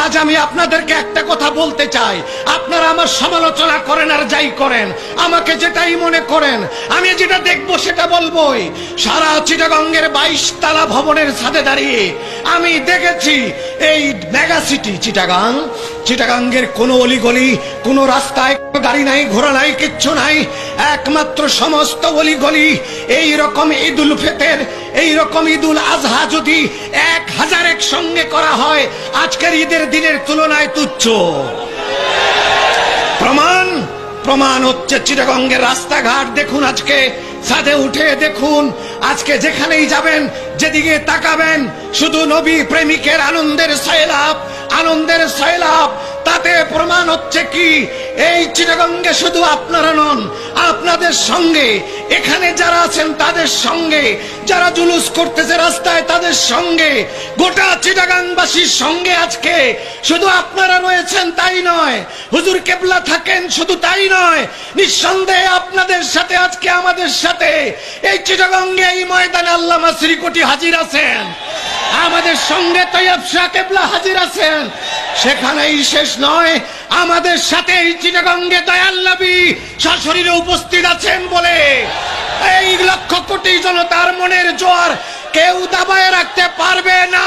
আজ আমি আপনাদেরকে একটা কথা বলতে চাই, আপনারা আমার সমালোচনা করেন আর যাই করেন, আমাকে যেটাই মনে করেন, আমি যেটা দেখবো সেটা বলবোই। সারা চিটাগংয়ের 22 তলা ভবনের ছাদে দাঁড়িয়ে আমি দেখেছি এই মেগা সিটি চিটাগাং, চিটাগাংয়ের কোনো অলিগলি, কোনো রাস্তায় গাড়ি নাই, ঘোড়া নাই, কিচ্ছু নাই, একমাত্র সমস্ত অলিগলি এইরকম ঈদুল ফিতর, এইরকম ঈদুল আজহা যদি 1000 একসঙ্গে করা হয়, আজকের ঈদের দিনের তুলনায় তুচ্ছ। প্রমাণ হচ্ছে চিটাগংয়ের রাস্তাঘাট দেখুন, আজকে ছাদে উঠে দেখুন, আজকে যেখানেই যাবেন, যেদিকে তাকাবেন, শুধু নবী প্রেমিকের আনন্দের সয়লাব, আনন্দের সয়লাব। তাতে প্রমাণ হচ্ছে কি, এই চিটাগংয়ে শুধু আপনারা নন, আপনাদের সঙ্গে এখানে যারা আছেন তাদের সঙ্গে, যারা জুলুস করতেছে রাস্তায় তাদের সঙ্গে, গোটা চিটাগাংবাসীর সঙ্গে আজকে শুধু আপনারা রয়েছেন তাই নয়, হুজুর কেবলা থাকেন শুধু তাই নয়, নিঃসন্দেহে আপনাদের সাথে আজকে আমাদের সাথে এই চিটাগংয়ে এই ময়দানে আল্লামা শ্রীকোটি হাজির আছেন, আমাদের সঙ্গে তৈয়ব শাহ কেবলা হাজির আছেন। সেখানেই শেষ নয়, আমাদের সাথে এই চিটাগংয়ে দয়াল নবী সশরীরে উপস্থিত আছেন বলে এই লক্ষ কোটি জনতার মনের জোয়ার কেউ দাবায় রাখতে পারবে না।